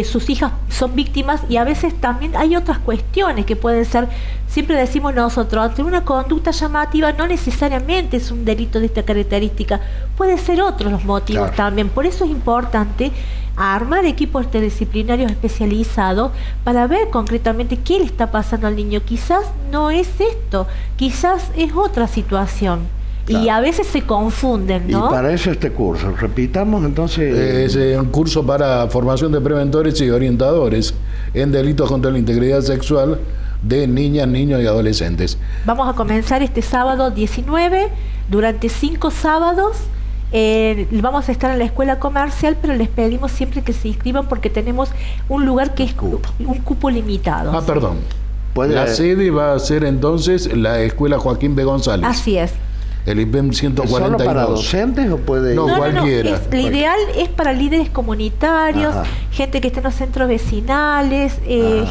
sus hijas son víctimas, y a veces también hay otras cuestiones que pueden ser, siempre decimos nosotros, ante una conducta llamativa no necesariamente es un delito de esta característica, puede ser otros los motivos también. Por eso es importante armar equipos interdisciplinarios especializados para ver concretamente qué le está pasando al niño. Quizás no es esto, quizás es otra situación. Y a veces se confunden, ¿no? Y para eso este curso, repitamos entonces... Es un curso para formación de preventores y orientadores en delitos contra la integridad sexual de niñas, niños y adolescentes. Vamos a comenzar este sábado 19, durante 5 sábados. Vamos a estar en la escuela comercial, pero les pedimos siempre que se inscriban porque tenemos un lugar que es un cupo limitado. Perdón. La sede va a ser entonces la escuela Joaquín B. González. Así es. El IPEM 142. ¿Solo para docentes o puede ir? No, cualquiera. Lo ideal es para líderes comunitarios, gente que esté en los centros vecinales,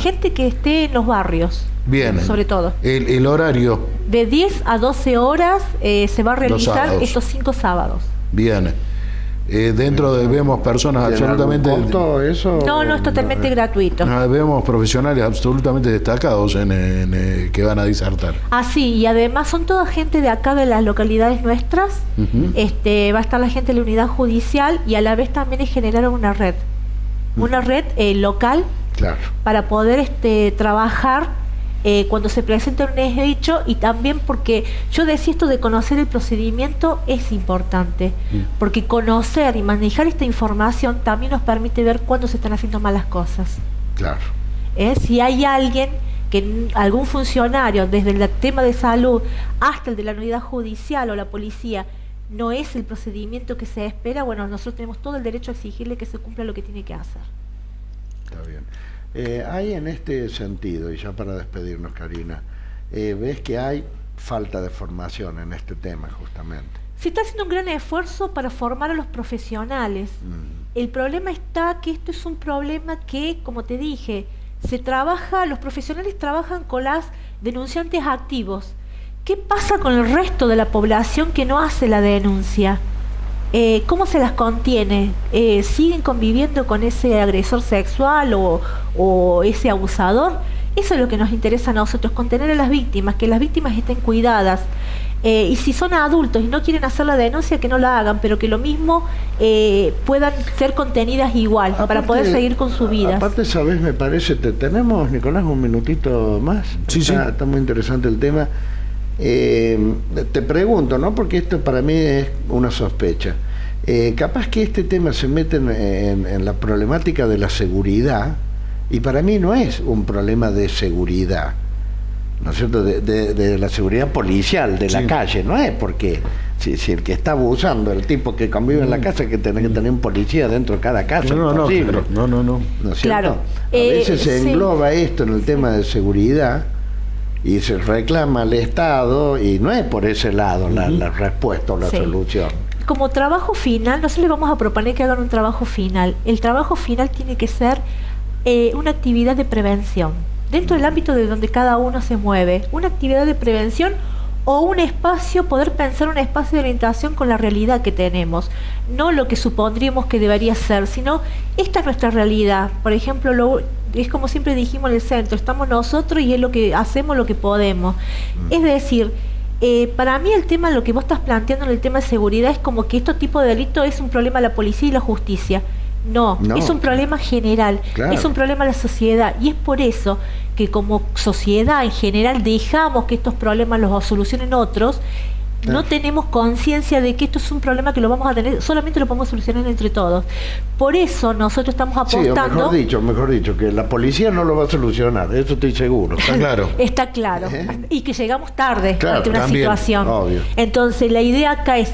gente que esté en los barrios. Bien. Sobre todo. El horario. De 10 a 12 horas se va a realizar estos 5 sábados. Bien. Dentro vemos personas absolutamente... ¿Costo eso? No, es totalmente gratuito. Vemos profesionales absolutamente destacados que van a disertar. Sí, y además son toda gente de acá, de las localidades nuestras. Va a estar la gente de la unidad judicial, y a la vez también es generar una red. Una red local Claro. Para poder trabajar cuando se presenta un hecho, y también porque yo decía esto de conocer el procedimiento es importante, porque conocer y manejar esta información también nos permite ver cuándo se están haciendo malas cosas. Claro. Si hay alguien, algún funcionario, desde el tema de salud hasta el de la unidad judicial o la policía, no es el procedimiento que se espera, bueno, nosotros tenemos todo el derecho a exigirle que se cumpla lo que tiene que hacer. Está bien. Hay en este sentido, y ya para despedirnos, Karina, ves que hay falta de formación en este tema, justamente. Se está haciendo un gran esfuerzo para formar a los profesionales. El problema está que esto es un problema que, como te dije, los profesionales trabajan con las denunciantes activos. ¿Qué pasa con el resto de la población que no hace la denuncia? ¿Cómo se las contiene? ¿Siguen conviviendo con ese agresor sexual o ese abusador? Eso es lo que nos interesa a nosotros, contener a las víctimas, que las víctimas estén cuidadas. Y si son adultos y no quieren hacer la denuncia, que no la hagan, pero que lo mismo puedan ser contenidas igual, aparte, para poder seguir con su vida. Aparte, ¿sabes? Me parece, tenemos, Nicolás, un minutito más. Sí, está muy interesante el tema. Te pregunto, ¿no? Porque esto para mí es una sospecha. Capaz que este tema se mete en la problemática de la seguridad, y para mí no es un problema de seguridad, ¿no es cierto? De la seguridad policial de la calle, no es porque si el que está abusando, el tipo que convive en la casa, que tiene que tener un policía dentro de cada casa. No. ¿No es cierto? Claro. A veces se engloba esto en el tema de seguridad y se reclama al Estado, y no es por ese lado la respuesta o la solución. Como trabajo final, nosotros les vamos a proponer que hagan un trabajo final. El trabajo final tiene que ser una actividad de prevención, dentro del ámbito de donde cada uno se mueve, una actividad de prevención o un espacio, poder pensar un espacio de orientación con la realidad que tenemos, no lo que supondríamos que debería ser, sino esta es nuestra realidad. Por ejemplo, es como siempre dijimos en el centro, estamos nosotros y es lo que hacemos, lo que podemos. Es decir, para mí el tema, lo que vos estás planteando en el tema de seguridad, es como que este tipo de delito es un problema de la policía y la justicia. No, es un problema general, es un problema de la sociedad, y es por eso que como sociedad en general dejamos que estos problemas los solucionen otros. No tenemos conciencia de que esto es un problema que lo vamos a tener, solamente lo podemos solucionar entre todos. Por eso nosotros estamos apostando... Sí, mejor dicho, que la policía no lo va a solucionar, eso estoy seguro. Está claro. Está claro. Y que llegamos tarde ante una situación. Obvio. Entonces la idea acá es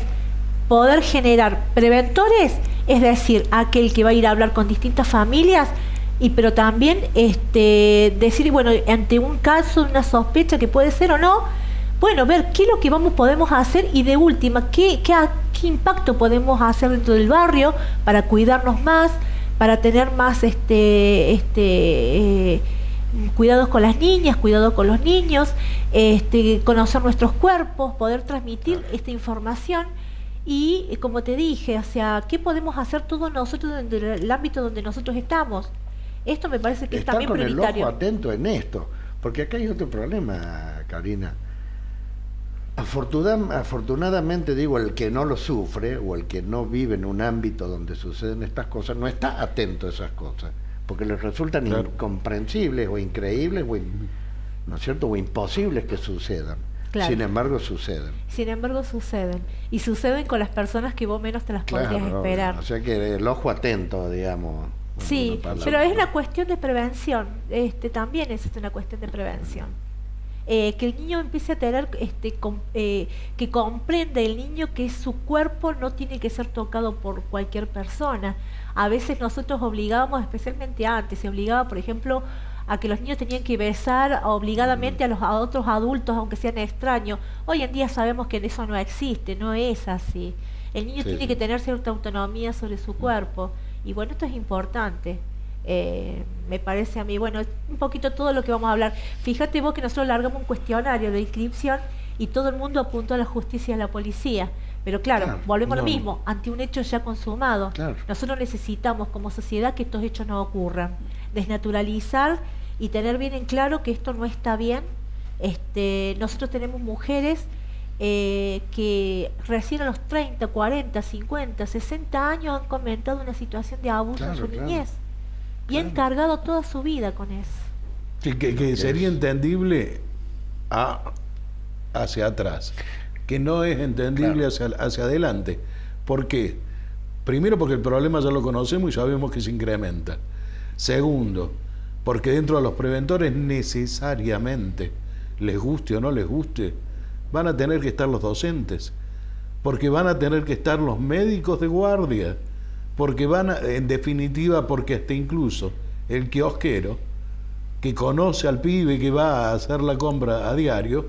poder generar preventores, es decir, aquel que va a ir a hablar con distintas familias, pero también decir, bueno, ante un caso, una sospecha que puede ser o no, bueno, ver qué es lo que podemos hacer, y de última, qué impacto podemos hacer dentro del barrio para cuidarnos más, para tener más cuidados con las niñas, cuidados con los niños, conocer nuestros cuerpos, poder transmitir esta información. Y como te dije, ¿qué podemos hacer todos nosotros dentro del ámbito donde nosotros estamos? Esto me parece que es también prioritario. Con el ojo atento en esto, porque acá hay otro problema, Karina. Afortunadamente, digo, el que no lo sufre o el que no vive en un ámbito donde suceden estas cosas no está atento a esas cosas, porque les resultan incomprensibles o increíbles ¿no es cierto? O imposibles que sucedan. Claro. Sin embargo suceden. Y suceden con las personas que vos menos te las podrías esperar. O sea que el ojo atento, digamos. Sí, pero es una cuestión de prevención. También es una cuestión de prevención. Que el niño empiece a tener, que comprenda el niño que su cuerpo no tiene que ser tocado por cualquier persona. A veces nosotros obligábamos, especialmente antes, se obligaba, por ejemplo, a que los niños tenían que besar obligadamente a otros adultos, aunque sean extraños. Hoy en día sabemos que eso no existe, no es así. El niño tiene que tener cierta autonomía sobre su cuerpo, y bueno, esto es importante. Me parece a mí, bueno, un poquito todo lo que vamos a hablar. Fíjate vos que nosotros largamos un cuestionario de inscripción y todo el mundo apuntó a la justicia y a la policía. Pero claro, volvemos a lo mismo, ante un hecho ya consumado. Nosotros necesitamos como sociedad que estos hechos no ocurran, desnaturalizar y tener bien en claro que esto no está bien. Nosotros tenemos mujeres que recién a los 30, 40, 50, 60 años han comentado una situación de abuso en su niñez. y han cargado toda su vida con eso. Sí, que sería entendible hacia atrás, que no es entendible hacia adelante. ¿Por qué? Primero, porque el problema ya lo conocemos y sabemos que se incrementa. Segundo, porque dentro de los preventores necesariamente, les guste o no les guste, van a tener que estar los docentes, porque van a tener que estar los médicos de guardia, porque en definitiva, porque hasta incluso el kiosquero que conoce al pibe que va a hacer la compra a diario,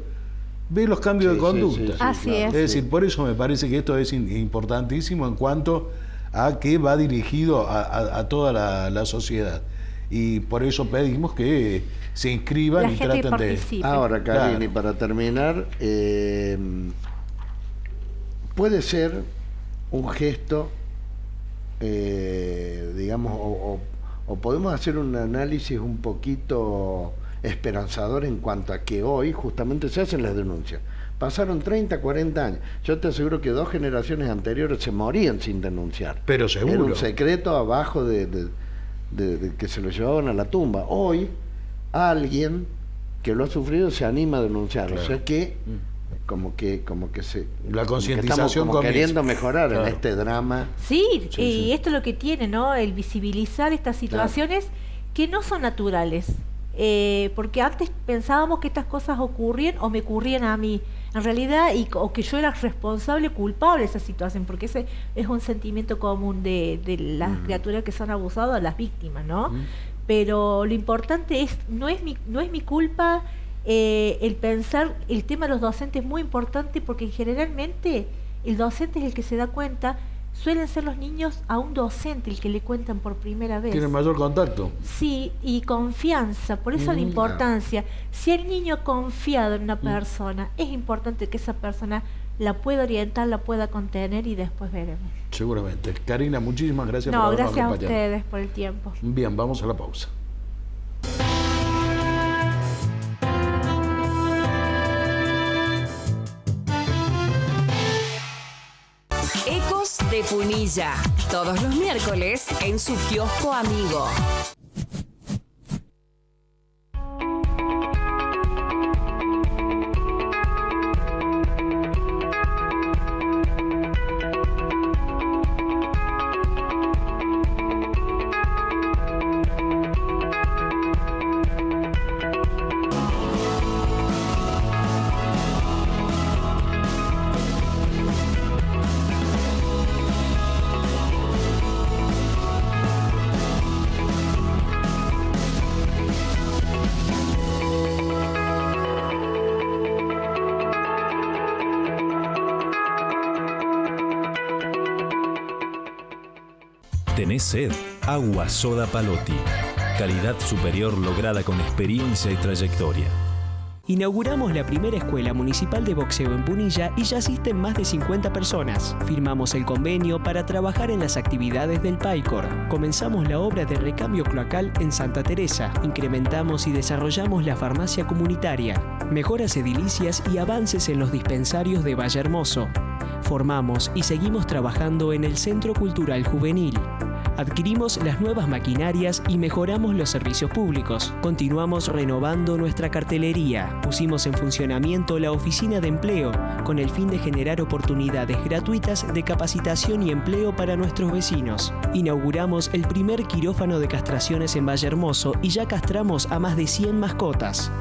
ve los cambios de conducta. Así es. Es decir, por eso me parece que esto es importantísimo en cuanto a que va dirigido a toda la sociedad. Y por eso pedimos que se inscriban y traten de... Ahora, Karin, y para terminar, puede ser un gesto, digamos, o podemos hacer un análisis un poquito esperanzador en cuanto a que hoy justamente se hacen las denuncias. Pasaron 30, 40 años. Yo te aseguro que 2 generaciones anteriores se morían sin denunciar. Pero seguro. Era un secreto abajo de que se lo llevaban a la tumba. Hoy, alguien que lo ha sufrido se anima a denunciarlo. Claro. O sea que como que la concientización como queriendo mejorar en este drama. Sí, y esto es lo que tiene, ¿no? El visibilizar estas situaciones que no son naturales. Porque antes pensábamos que estas cosas ocurrían o me ocurrían a mí en realidad, o que yo era responsable, culpable de esa situación, porque ese es un sentimiento común de las criaturas que son abusadas, las víctimas, ¿no? Pero lo importante es no es mi culpa. El pensar el tema de los docentes es muy importante, porque generalmente el docente es el que se da cuenta. Suelen ser los niños a un docente el que le cuentan por primera vez. Tienen mayor contacto. Sí, y confianza, por eso la importancia. Si el niño ha confiado en una persona, es importante que esa persona la pueda orientar, la pueda contener, y después veremos. Seguramente. Karina, muchísimas gracias por habernos acompañado. Gracias a ustedes por el tiempo. Bien, vamos a la pausa. Ecos de Punilla, todos los miércoles en su kiosco amigo. ¿Tenés sed? Agua Soda Palotti. Calidad superior lograda con experiencia y trayectoria. Inauguramos la primera escuela municipal de boxeo en Punilla y ya asisten más de 50 personas. Firmamos el convenio para trabajar en las actividades del PAICOR. Comenzamos la obra de recambio cloacal en Santa Teresa. Incrementamos y desarrollamos la farmacia comunitaria. Mejoras edilicias y avances en los dispensarios de Valle Hermoso. Formamos y seguimos trabajando en el Centro Cultural Juvenil. Adquirimos las nuevas maquinarias y mejoramos los servicios públicos. Continuamos renovando nuestra cartelería. Pusimos en funcionamiento la oficina de empleo con el fin de generar oportunidades gratuitas de capacitación y empleo para nuestros vecinos. Inauguramos el primer quirófano de castraciones en Valle Hermoso y ya castramos a más de 100 mascotas.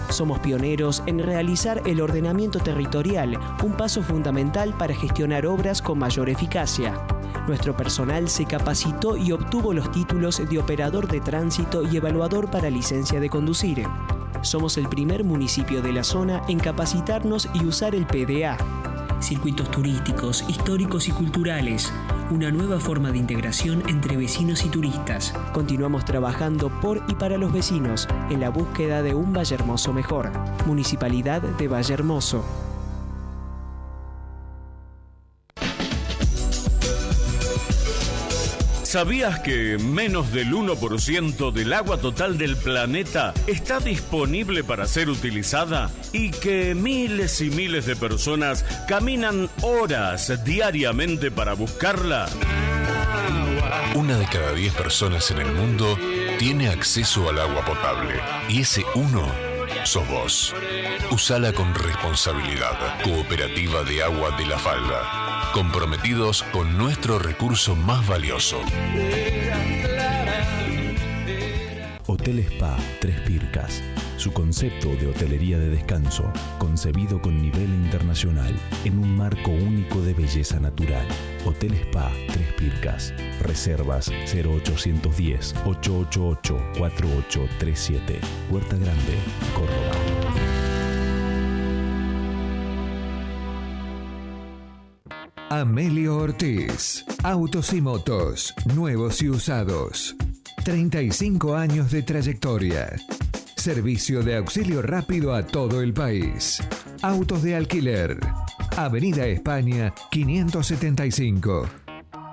Somos pioneros en realizar el ordenamiento territorial, un paso fundamental para gestionar obras con mayor eficacia. Nuestro personal se capacitó y obtuvo los títulos de operador de tránsito y evaluador para licencia de conducir. Somos el primer municipio de la zona en capacitarnos y usar el PDA. Circuitos turísticos, históricos y culturales. Una nueva forma de integración entre vecinos y turistas. Continuamos trabajando por y para los vecinos en la búsqueda de un Valle Hermoso mejor. Municipalidad de Valle Hermoso. ¿Sabías que menos del 1% del agua total del planeta está disponible para ser utilizada? Y que miles y miles de personas caminan horas diariamente para buscarla. 1 de cada 10 personas en el mundo tiene acceso al agua potable. Y ese uno sos vos. Usala con responsabilidad. Cooperativa de Agua de la Falda. Comprometidos con nuestro recurso más valioso. Hotel Spa Tres Pircas. Su concepto de hotelería de descanso, concebido con nivel internacional, en un marco único de belleza natural. Hotel Spa Tres Pircas. Reservas 0810-888-4837. Puerta Grande, Córdoba. Amelio Ortiz. Autos y motos, nuevos y usados. 35 años de trayectoria. Servicio de auxilio rápido a todo el país. Autos de alquiler. Avenida España 575.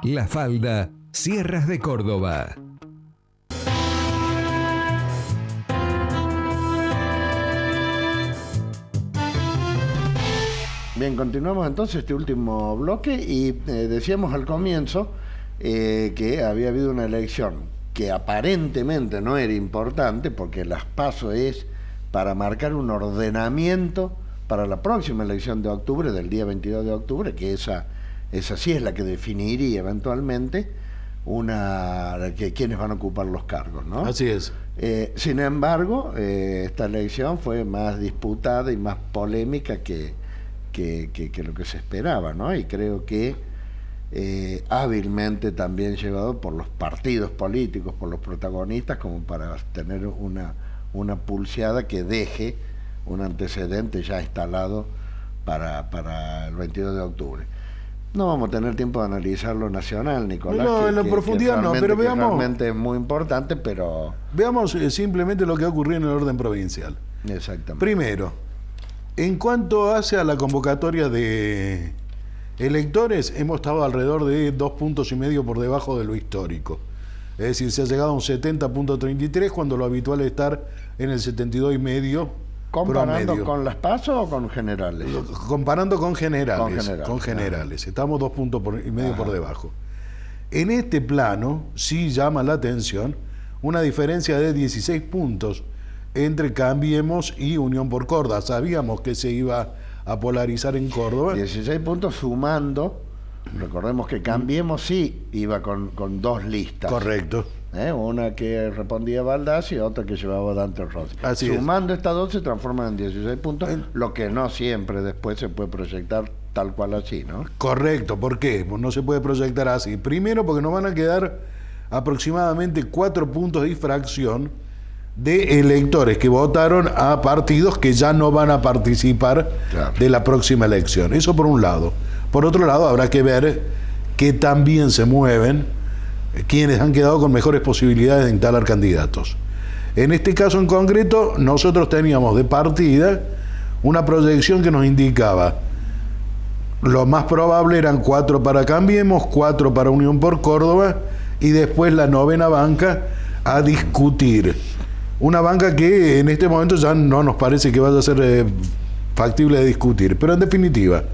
La Falda, Sierras de Córdoba. Bien, continuamos entonces este último bloque y decíamos al comienzo que había habido una elección que aparentemente no era importante porque las PASO es para marcar un ordenamiento para la próxima elección de octubre, del día 22 de octubre, que esa sí es la que definiría eventualmente quiénes van a ocupar los cargos, ¿no? Así es. Sin embargo, esta elección fue más disputada y más polémica que lo que se esperaba, ¿no? Y creo que hábilmente también llevado por los partidos políticos, por los protagonistas, como para tener una pulseada que deje un antecedente ya instalado para el 22 de octubre. No vamos a tener tiempo de analizar lo nacional, Nicolás. No, en la profundidad no, pero veamos. Realmente es muy importante, pero... Veamos simplemente lo que ha ocurrido en el orden provincial. Exactamente. Primero, en cuanto hace a la convocatoria de electores, hemos estado alrededor de 2,5 puntos por debajo de lo histórico. Es decir, se ha llegado a un 70.33 cuando lo habitual es estar en el 72,5. ¿Comparando promedio. con las PASO o con generales? Comparando con generales. Con generales. Estamos 2,5 puntos por debajo. En este plano sí llama la atención una diferencia de 16 puntos entre Cambiemos y Unión por Córdoba. Sabíamos que se iba a polarizar en Córdoba. 16 puntos sumando. Recordemos que Cambiemos sí iba con dos listas. Correcto. Una que respondía a Baldassi y otra que llevaba a Dante Rossi. Sumando estas dos se transforman en 16 puntos, lo que no siempre después se puede proyectar tal cual así, ¿no? Correcto. ¿Por qué? Pues no se puede proyectar así. Primero porque nos van a quedar aproximadamente 4 puntos de infracción de electores que votaron a partidos que ya no van a participar de la próxima elección. Eso por un lado. Por otro lado, habrá que ver que también se mueven quienes han quedado con mejores posibilidades de instalar candidatos. En este caso en concreto, nosotros teníamos de partida una proyección que nos indicaba lo más probable eran 4 para Cambiemos, 4 para Unión por Córdoba y después la novena banca a discutir. Una banca que en este momento ya no nos parece que vaya a ser factible de discutir, pero en definitiva,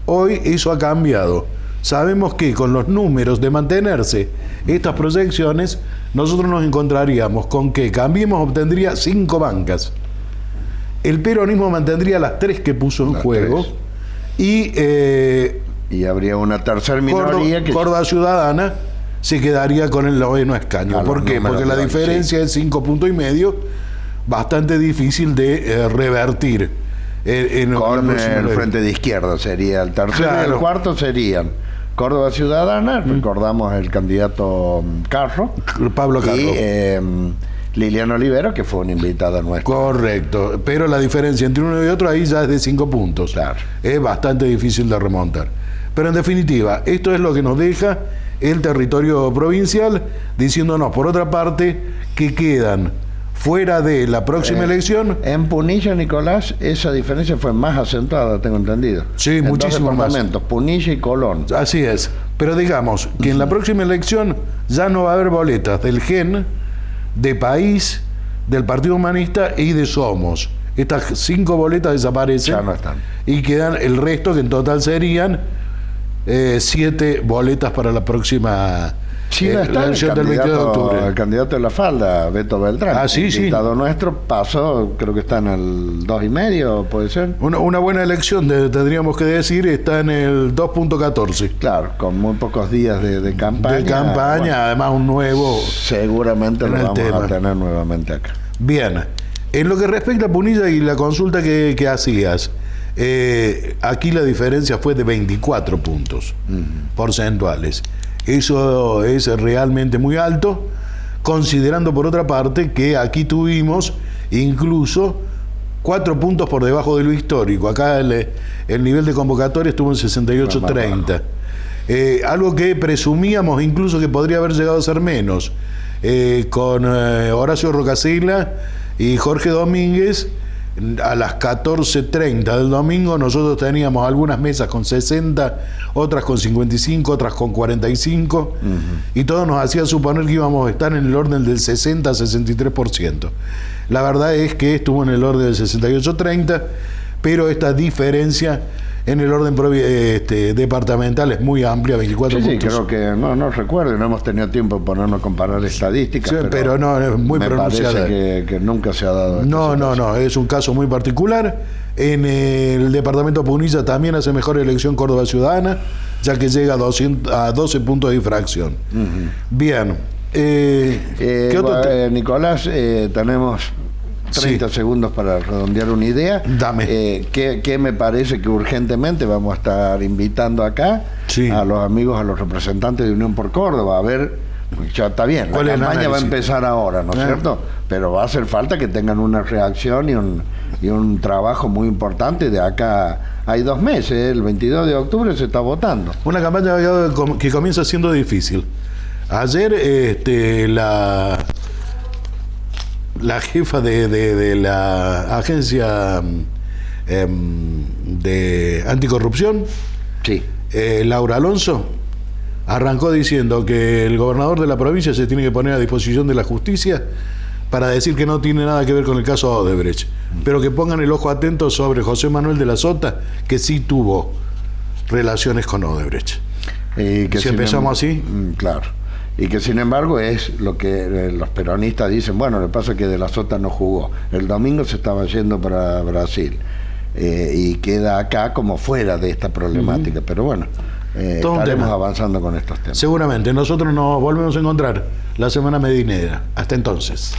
hoy eso ha cambiado. Sabemos que con los números de mantenerse estas proyecciones, nosotros nos encontraríamos con que Cambiemos obtendría 5 bancas. El peronismo mantendría las 3 que puso en juego. Y habría una tercera minoría Córdoba Ciudadana se quedaría con el noveno escaño. ¿Por qué? Porque la diferencia es 5,5 puntos, bastante difícil de revertir. Con el Frente de Izquierda sería el tercero, y el cuarto serían Córdoba Ciudadana, recordamos el candidato Pablo Carro, y Liliana Olivero, que fue una invitada nuestra. Correcto, pero la diferencia entre uno y otro ahí ya es de 5 puntos. Claro. Es bastante difícil de remontar. Pero en definitiva, esto es lo que nos deja el territorio provincial, diciéndonos, por otra parte, que quedan fuera de la próxima elección. En Punilla, Nicolás, esa diferencia fue más acentuada, tengo entendido. Sí, muchísimo más. Punilla y Colón. Así es. Pero digamos que en la próxima elección ya no va a haber boletas del GEN, de País, del Partido Humanista y de Somos. Estas 5 boletas desaparecen. Ya no están. Y quedan el resto, que en total serían 7 boletas para la próxima va a estar elección del 22 de octubre. El candidato de la falda, Beto Beltrán. Sí, sí. Invitado nuestro, pasó, creo que está en el 2,5, puede ser. Una buena elección, tendríamos que decir, está en el 2.14. Claro, con muy pocos días de campaña. De campaña, bueno, además un nuevo. Seguramente lo vamos a tener nuevamente acá. Bien. En lo que respecta a Punilla y la consulta que hacías, aquí la diferencia fue de 24 puntos porcentuales. Eso es realmente muy alto, considerando por otra parte que aquí tuvimos incluso 4 puntos por debajo de lo histórico. Acá el nivel de convocatoria estuvo en 68-30. Algo que presumíamos incluso que podría haber llegado a ser menos. Con Horacio Rocasella y Jorge Domínguez, a las 14:30 del domingo nosotros teníamos algunas mesas con 60, otras con 55, otras con 45, y todo nos hacía suponer que íbamos a estar en el orden del 60-63%. La verdad es que estuvo en el orden del 68-30, pero esta diferencia en el orden departamental es muy amplia, 24 puntos. Sí, creo que, no recuerdo, no hemos tenido tiempo de ponernos a comparar estadísticas, sí, pero no, es muy pronunciada. Me parece que nunca se ha dado. No, es un caso muy particular. En el departamento de Punilla también hace mejor elección Córdoba Ciudadana, ya que llega a 12 puntos de difracción. Bien. ¿Qué otro Nicolás, tenemos 30 segundos para redondear una idea. Dame. ¿Qué me parece que urgentemente vamos a estar invitando acá a los amigos, a los representantes de Unión por Córdoba? A ver, ya está bien, la campaña va a empezar ahora, ¿no es cierto? Pero va a hacer falta que tengan una reacción y un trabajo muy importante de acá. Hay 2 meses, el 22 de octubre se está votando. Una campaña que comienza siendo difícil. Ayer la jefa de la agencia de anticorrupción, Laura Alonso, arrancó diciendo que el gobernador de la provincia se tiene que poner a disposición de la justicia para decir que no tiene nada que ver con el caso Odebrecht, pero que pongan el ojo atento sobre José Manuel de la Sota, que sí tuvo relaciones con Odebrecht. Si empezamos así. Claro. Y que sin embargo es lo que los peronistas dicen, bueno, lo que pasa es que de la Sota no jugó. El domingo se estaba yendo para Brasil y queda acá como fuera de esta problemática. Pero bueno, estaremos avanzando con estos temas. Seguramente. Nosotros nos volvemos a encontrar la semana medinera. Hasta entonces.